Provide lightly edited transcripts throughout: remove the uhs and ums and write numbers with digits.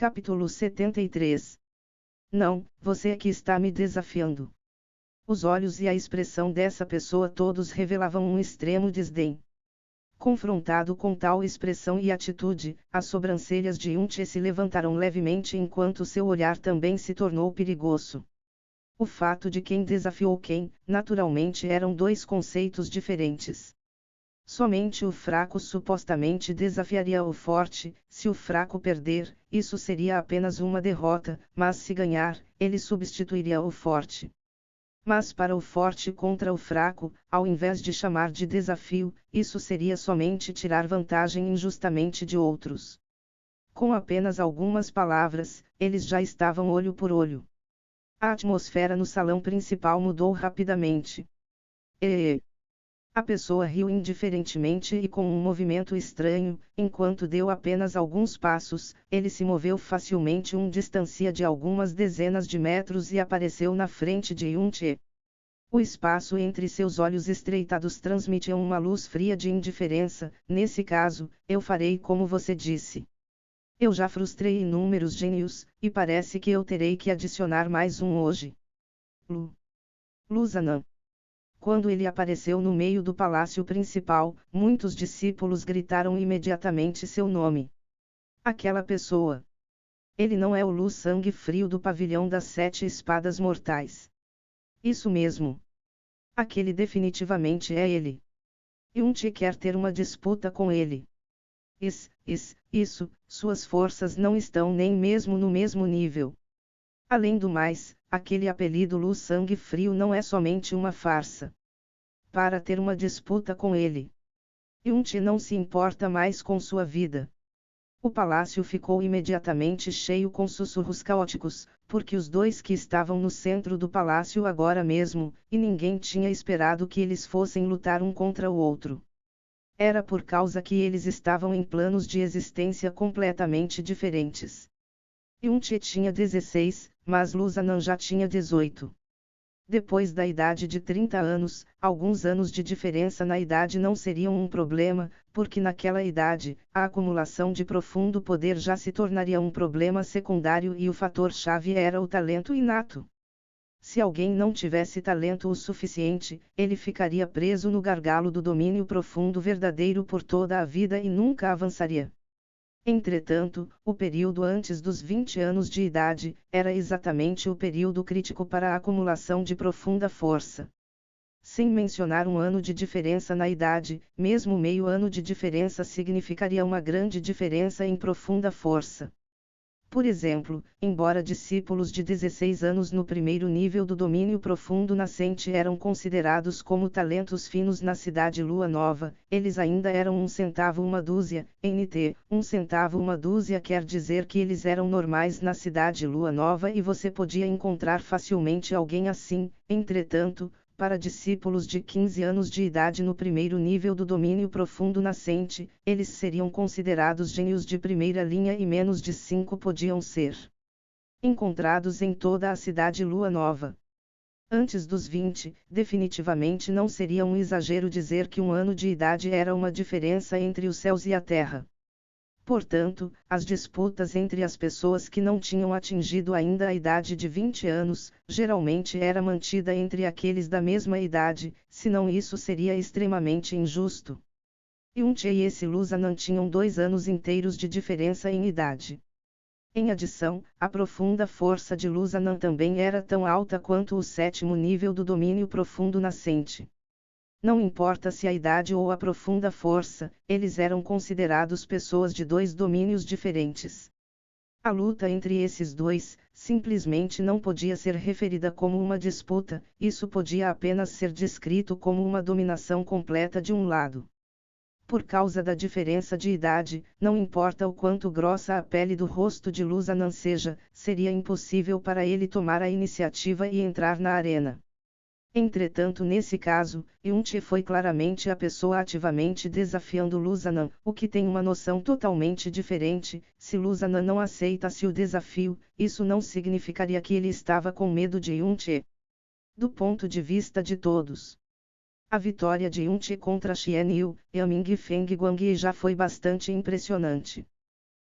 Capítulo 73. Não, você é que está me desafiando. Os olhos e a expressão dessa pessoa todos revelavam um extremo desdém. Confrontado com tal expressão e atitude, as sobrancelhas de Yun-Che se levantaram levemente enquanto seu olhar também se tornou perigoso. O fato de quem desafiou quem, naturalmente eram dois conceitos diferentes. Somente o fraco supostamente desafiaria o forte, se o fraco perder, isso seria apenas uma derrota, mas se ganhar, ele substituiria o forte. Mas para o forte contra o fraco, ao invés de chamar de desafio, isso seria somente tirar vantagem injustamente de outros. Com apenas algumas palavras, eles já estavam olho por olho. A atmosfera no salão principal mudou rapidamente. A pessoa riu indiferentemente e com um movimento estranho, enquanto deu apenas alguns passos, ele se moveu facilmente distancia de algumas dezenas de metros e apareceu na frente de Yun-Che. O espaço entre seus olhos estreitados transmitia uma luz fria de indiferença. Nesse caso, eu farei como você disse. Eu já frustrei inúmeros gênios, e parece que eu terei que adicionar mais um hoje. Lusanan. Quando ele apareceu no meio do palácio principal, muitos discípulos gritaram imediatamente seu nome. Aquela pessoa. Ele não é o Lu Sangue Frio do pavilhão das 7 espadas mortais. Isso mesmo. Aquele definitivamente é ele. Yun-Che quer ter uma disputa com ele. Isso, suas forças não estão nem mesmo no mesmo nível. Além do mais, aquele apelido Lu Sangue Frio não é somente uma farsa. Para ter uma disputa com ele, Yun-Che não se importa mais com sua vida. O palácio ficou imediatamente cheio com sussurros caóticos, porque os dois que estavam no centro do palácio agora mesmo, e ninguém tinha esperado que eles fossem lutar um contra o outro. Era por causa que eles estavam em planos de existência completamente diferentes. Yun-Che tinha 16, mas Lusanan já tinha 18. Depois da idade de 30 anos, alguns anos de diferença na idade não seriam um problema, porque naquela idade, a acumulação de profundo poder já se tornaria um problema secundário e o fator-chave era o talento inato. Se alguém não tivesse talento o suficiente, ele ficaria preso no gargalo do domínio profundo verdadeiro por toda a vida e nunca avançaria. Entretanto, o período antes dos 20 anos de idade, era exatamente o período crítico para a acumulação de profunda força. Sem mencionar um ano de diferença na idade, mesmo meio ano de diferença significaria uma grande diferença em profunda força. Por exemplo, embora discípulos de 16 anos no primeiro nível do domínio profundo nascente eram considerados como talentos finos na cidade Lua Nova, eles ainda eram 1 centavo uma dúzia, NT, 1 centavo uma dúzia quer dizer que eles eram normais na cidade Lua Nova e você podia encontrar facilmente alguém assim. Entretanto, para discípulos de 15 anos de idade no primeiro nível do domínio profundo nascente, eles seriam considerados gênios de primeira linha e menos de 5 podiam ser encontrados em toda a cidade Lua Nova. Antes dos 20, definitivamente não seria um exagero dizer que um ano de idade era uma diferença entre os céus e a terra. Portanto, as disputas entre as pessoas que não tinham atingido ainda a idade de 20 anos, geralmente era mantida entre aqueles da mesma idade, senão isso seria extremamente injusto. Yun-Che e esse Lusanan tinham 2 anos inteiros de diferença em idade. Em adição, a profunda força de Lusanan também era tão alta quanto o 7º nível do domínio profundo nascente. Não importa se a idade ou a profunda força, eles eram considerados pessoas de 2 domínios diferentes. A luta entre esses dois, simplesmente não podia ser referida como uma disputa, isso podia apenas ser descrito como uma dominação completa de um lado. Por causa da diferença de idade, não importa o quanto grossa a pele do rosto de Lusanan seja, seria impossível para ele tomar a iniciativa e entrar na arena. Entretanto, nesse caso, Yun-Che foi claramente a pessoa ativamente desafiando Lusanan, o que tem uma noção totalmente diferente. Se Lusanan não aceitasse o desafio, isso não significaria que ele estava com medo de Yun-Che. Do ponto de vista de todos, a vitória de Yun-Che contra Xian Yu, Yaming e Feng Guangyi já foi bastante impressionante.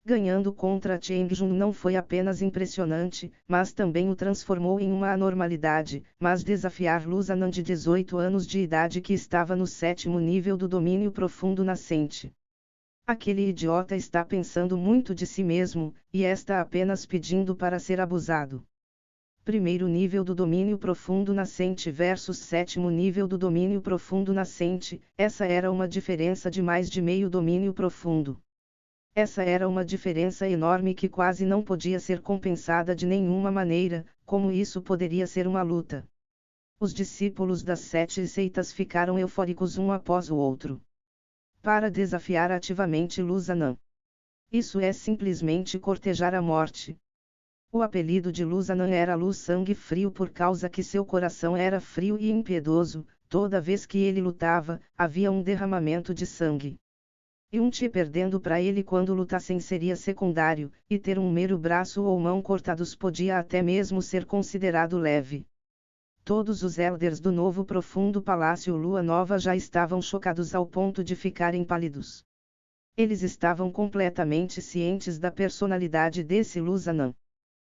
Ganhando contra Cheng Jun não foi apenas impressionante, mas também o transformou em uma anormalidade, mas desafiar Lu Zanan de 18 anos de idade que estava no 7º nível do domínio profundo nascente. Aquele idiota está pensando muito de si mesmo, e está apenas pedindo para ser abusado. Primeiro nível do domínio profundo nascente versus 7º nível do domínio profundo nascente, essa era uma diferença de mais de meio domínio profundo. Essa era uma diferença enorme que quase não podia ser compensada de nenhuma maneira, como isso poderia ser uma luta. Os discípulos das 7 seitas ficaram eufóricos um após o outro. Para desafiar ativamente Lu Zanan. Isso é simplesmente cortejar a morte. O apelido de Lu Zanan era Lu Sangue Frio por causa que seu coração era frio e impiedoso, toda vez que ele lutava, havia um derramamento de sangue. E um Ti perdendo para ele quando lutassem seria secundário, e ter um mero braço ou mão cortados podia até mesmo ser considerado leve. Todos os elders do novo profundo Palácio Lua Nova já estavam chocados ao ponto de ficarem pálidos. Eles estavam completamente cientes da personalidade desse Lu Zanan.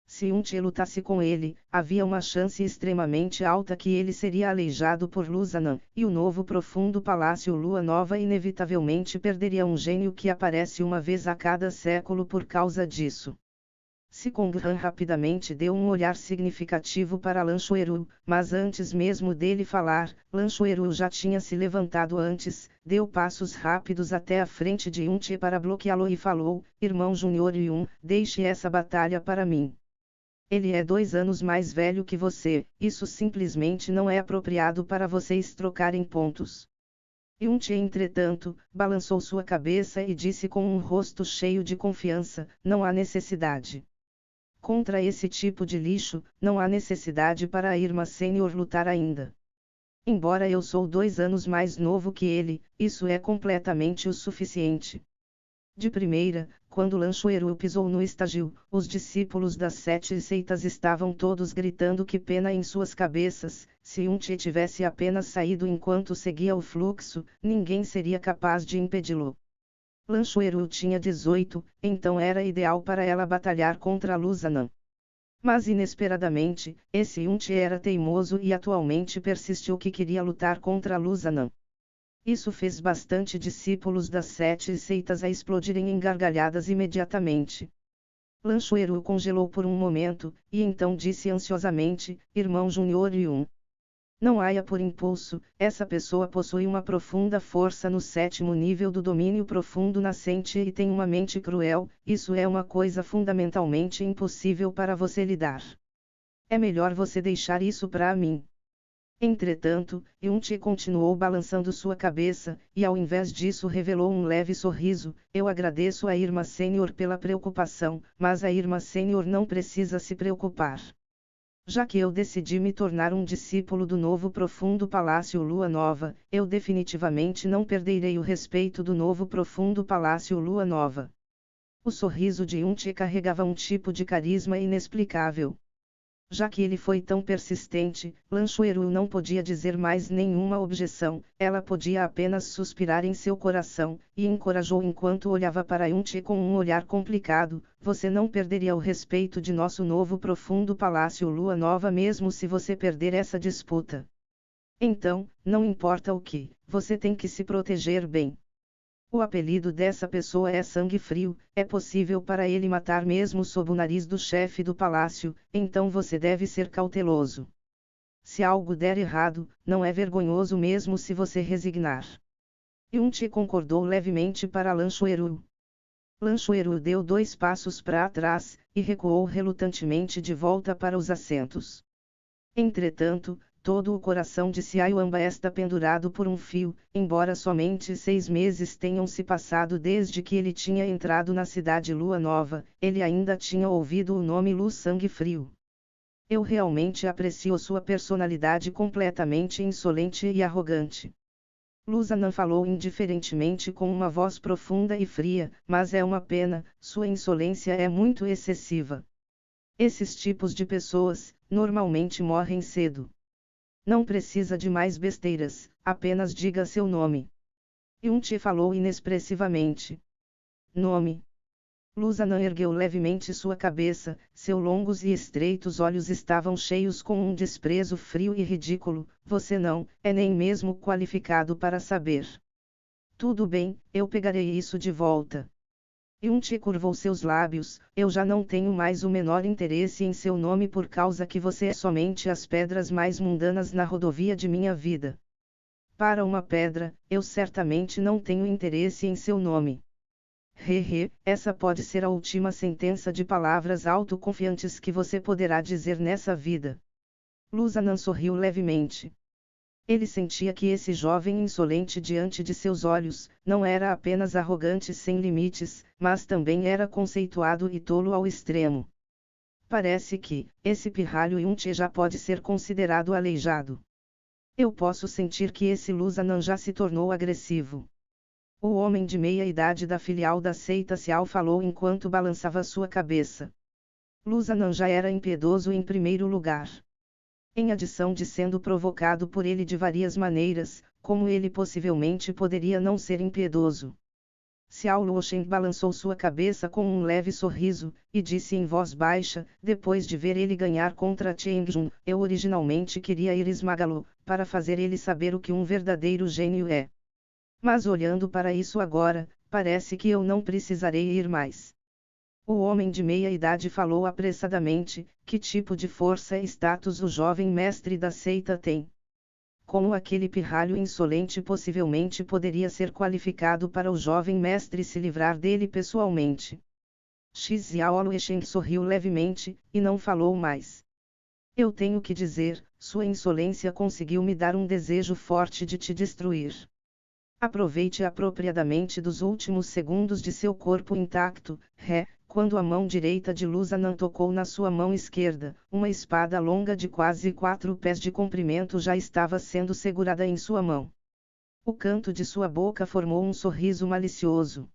Se um Ti lutasse com ele, havia uma chance extremamente alta que ele seria aleijado por Lu Zanan, e o novo profundo Palácio Lua Nova inevitavelmente perderia um gênio que aparece uma vez a cada século por causa disso. Sikong Han rapidamente deu um olhar significativo para Lan Xueru, mas antes mesmo dele falar, Lan Xueru já tinha se levantado antes, deu passos rápidos até a frente de Yun Ti para bloqueá-lo e falou: Irmão Júnior Yun, deixe essa batalha para mim. Ele é 2 anos mais velho que você, isso simplesmente não é apropriado para vocês trocarem pontos. Yun Ti, entretanto, balançou sua cabeça e disse com um rosto cheio de confiança: não há necessidade. Contra esse tipo de lixo, não há necessidade para a irmã sênior lutar ainda. Embora eu sou 2 anos mais novo que ele, isso é completamente o suficiente. De primeira, quando Lan Xueru pisou no estágio, os discípulos das 7 seitas estavam todos gritando que pena em suas cabeças. Se Yun Ti tivesse apenas saído enquanto seguia o fluxo, ninguém seria capaz de impedi-lo. Lan Xueru tinha 18, então era ideal para ela batalhar contra Lu Zanan. Mas inesperadamente, esse Yun Ti era teimoso e atualmente persistiu que queria lutar contra Lu Zanan. Isso fez bastante discípulos das 7 seitas a explodirem em gargalhadas imediatamente. Lan Xueru congelou por um momento, e então disse ansiosamente: Irmão Júnior Yun. Não haja por impulso, essa pessoa possui uma profunda força no 7º nível do domínio profundo nascente e tem uma mente cruel, isso é uma coisa fundamentalmente impossível para você lidar. É melhor você deixar isso para mim. Entretanto, Yun Ti continuou balançando sua cabeça, e ao invés disso revelou um leve sorriso: eu agradeço à irmã sênior pela preocupação, mas a irmã sênior não precisa se preocupar. Já que eu decidi me tornar um discípulo do novo profundo Palácio Lua Nova, eu definitivamente não perderei o respeito do novo profundo Palácio Lua Nova. O sorriso de Yun Ti carregava um tipo de carisma inexplicável. Já que ele foi tão persistente, Lan Xueru não podia dizer mais nenhuma objeção, ela podia apenas suspirar em seu coração, e encorajou enquanto olhava para Yun Ti com um olhar complicado: você não perderia o respeito de nosso novo profundo Palácio Lua Nova mesmo se você perder essa disputa. Então, não importa o que, você tem que se proteger bem. O apelido dessa pessoa é Sangue Frio, é possível para ele matar mesmo sob o nariz do chefe do palácio, então você deve ser cauteloso. Se algo der errado, não é vergonhoso mesmo se você resignar. Yun Ti concordou levemente para Lan Xueru. Lan Xueru deu 2 passos para trás, e recuou relutantemente de volta para os assentos. Entretanto, todo o coração de Xiaoyamba está pendurado por um fio, embora somente 6 meses tenham se passado desde que ele tinha entrado na cidade Lua Nova, ele ainda tinha ouvido o nome Lu Sangue Frio. Eu realmente aprecio sua personalidade completamente insolente e arrogante. Lu Zanan falou indiferentemente com uma voz profunda e fria, mas é uma pena, sua insolência é muito excessiva. Esses tipos de pessoas, normalmente morrem cedo. Não precisa de mais besteiras, apenas diga seu nome. Yun Ti falou inexpressivamente. Nome. Lusanan ergueu levemente sua cabeça, seus longos e estreitos olhos estavam cheios com um desprezo frio e ridículo. Você não é nem mesmo qualificado para saber. Tudo bem, eu pegarei isso de volta. Yunchi curvou seus lábios. Eu já não tenho mais o menor interesse em seu nome por causa que você é somente as pedras mais mundanas na rodovia de minha vida. Para uma pedra, eu certamente não tenho interesse em seu nome. Essa pode ser a última sentença de palavras autoconfiantes que você poderá dizer nessa vida. Lusanan sorriu levemente. Ele sentia que esse jovem insolente diante de seus olhos, não era apenas arrogante sem limites, mas também era conceituado e tolo ao extremo. Parece que, esse pirralho Yunchi já pode ser considerado aleijado. Eu posso sentir que esse Lusanan já se tornou agressivo. O homem de meia-idade da filial da seita Xiao falou enquanto balançava sua cabeça. Lusanan já era impiedoso em primeiro lugar. Em adição de sendo provocado por ele de várias maneiras, como ele possivelmente poderia não ser impiedoso. Xiao Luochen balançou sua cabeça com um leve sorriso, e disse em voz baixa, depois de ver ele ganhar contra Cheng Jun, eu originalmente queria ir esmagá-lo, para fazer ele saber o que um verdadeiro gênio é. Mas olhando para isso agora, parece que eu não precisarei ir mais. O homem de meia-idade falou apressadamente, que tipo de força e status o jovem mestre da seita tem? Como aquele pirralho insolente possivelmente poderia ser qualificado para o jovem mestre se livrar dele pessoalmente? Xiao Luochen sorriu levemente, e não falou mais. Eu tenho que dizer, sua insolência conseguiu me dar um desejo forte de te destruir. Aproveite apropriadamente dos últimos segundos de seu corpo intacto, quando a mão direita de Lusanan tocou na sua mão esquerda, uma espada longa de quase 4 pés de comprimento já estava sendo segurada em sua mão. O canto de sua boca formou um sorriso malicioso.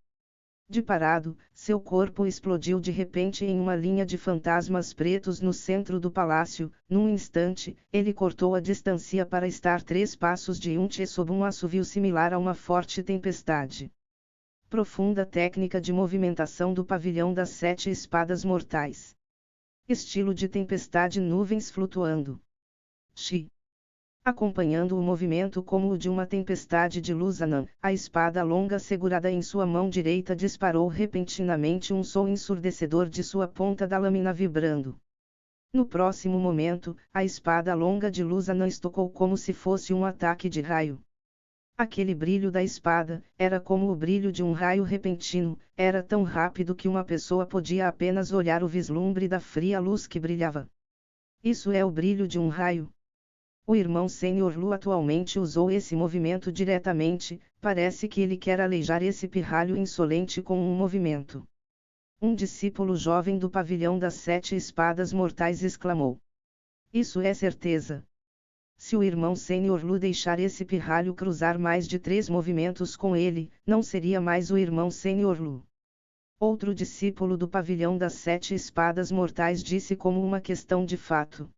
De parado, seu corpo explodiu de repente em uma linha de fantasmas pretos no centro do palácio. Num instante, ele cortou a distância para estar 3 passos de Yunchi sob um assovio similar a uma forte tempestade. Profunda técnica de movimentação do pavilhão das 7 espadas mortais. Estilo de tempestade, nuvens flutuando. Acompanhando o movimento como o de uma tempestade de Lusanan, a espada longa segurada em sua mão direita disparou repentinamente um som ensurdecedor de sua ponta da lâmina vibrando. No próximo momento, a espada longa de Lusanan estocou como se fosse um ataque de raio. Aquele brilho da espada, era como o brilho de um raio repentino, era tão rápido que uma pessoa podia apenas olhar o vislumbre da fria luz que brilhava. Isso é o brilho de um raio. O irmão Sênior Lu atualmente usou esse movimento diretamente, parece que ele quer aleijar esse pirralho insolente com um movimento. Um discípulo jovem do pavilhão das 7 espadas mortais exclamou. Isso é certeza. Se o irmão Sênior Lu deixar esse pirralho cruzar mais de 3 movimentos com ele, não seria mais o irmão Sênior Lu. Outro discípulo do pavilhão das 7 espadas mortais disse como uma questão de fato.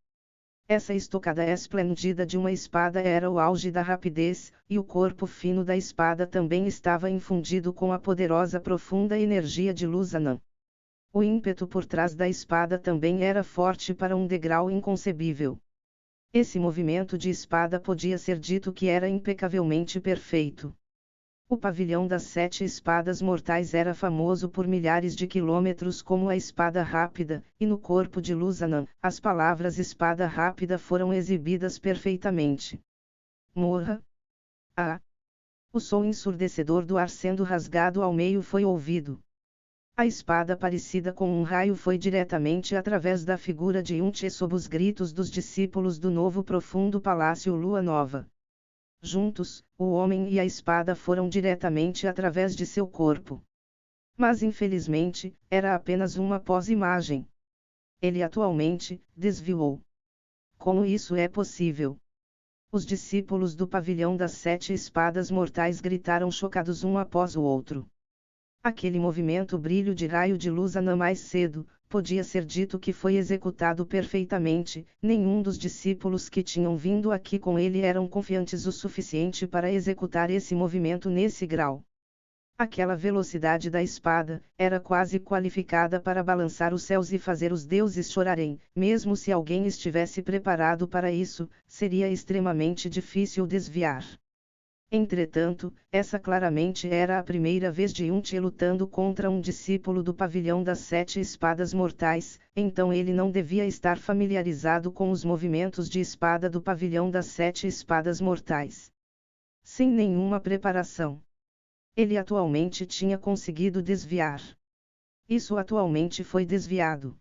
Essa estocada esplêndida de uma espada era o auge da rapidez, e o corpo fino da espada também estava infundido com a poderosa profunda energia de Lusanan. O ímpeto por trás da espada também era forte para um degrau inconcebível. Esse movimento de espada podia ser dito que era impecavelmente perfeito. O pavilhão das 7 espadas mortais era famoso por milhares de quilômetros como a espada rápida, e no corpo de Lusanan, as palavras espada rápida foram exibidas perfeitamente. Morra! O som ensurdecedor do ar sendo rasgado ao meio foi ouvido. A espada parecida com um raio foi diretamente através da figura de Yunchi sob os gritos dos discípulos do novo profundo palácio Lua Nova. Juntos, o homem e a espada foram diretamente através de seu corpo. Mas infelizmente, era apenas uma pós-imagem. Ele atualmente desviou. Como isso é possível? Os discípulos do pavilhão das 7 espadas mortais gritaram chocados um após o outro. Aquele movimento brilho de raio de Lusanan mais cedo, podia ser dito que foi executado perfeitamente, nenhum dos discípulos que tinham vindo aqui com ele eram confiantes o suficiente para executar esse movimento nesse grau. Aquela velocidade da espada era quase qualificada para balançar os céus e fazer os deuses chorarem. Mesmo se alguém estivesse preparado para isso, seria extremamente difícil desviar. Entretanto, essa claramente era a primeira vez de Yun-Che lutando contra um discípulo do Pavilhão das Sete Espadas Mortais, então ele não devia estar familiarizado com os movimentos de espada do Pavilhão das Sete Espadas Mortais. Sem nenhuma preparação, ele atualmente tinha conseguido desviar. Isso atualmente foi desviado.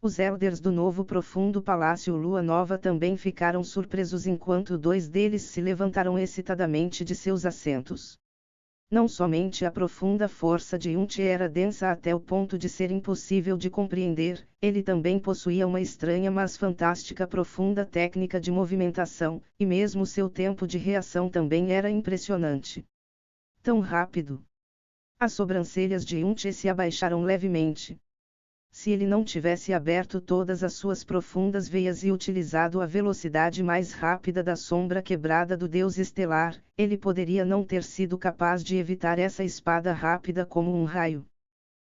Os elders do novo profundo Palácio Lua Nova também ficaram surpresos enquanto dois deles se levantaram excitadamente de seus assentos. Não somente a profunda força de Yun-Che era densa até o ponto de ser impossível de compreender, ele também possuía uma estranha mas fantástica profunda técnica de movimentação, e mesmo seu tempo de reação também era impressionante. Tão rápido! As sobrancelhas de Yun-Che se abaixaram levemente. Se ele não tivesse aberto todas as suas profundas veias e utilizado a velocidade mais rápida da sombra quebrada do Deus Estelar, ele poderia não ter sido capaz de evitar essa espada rápida como um raio.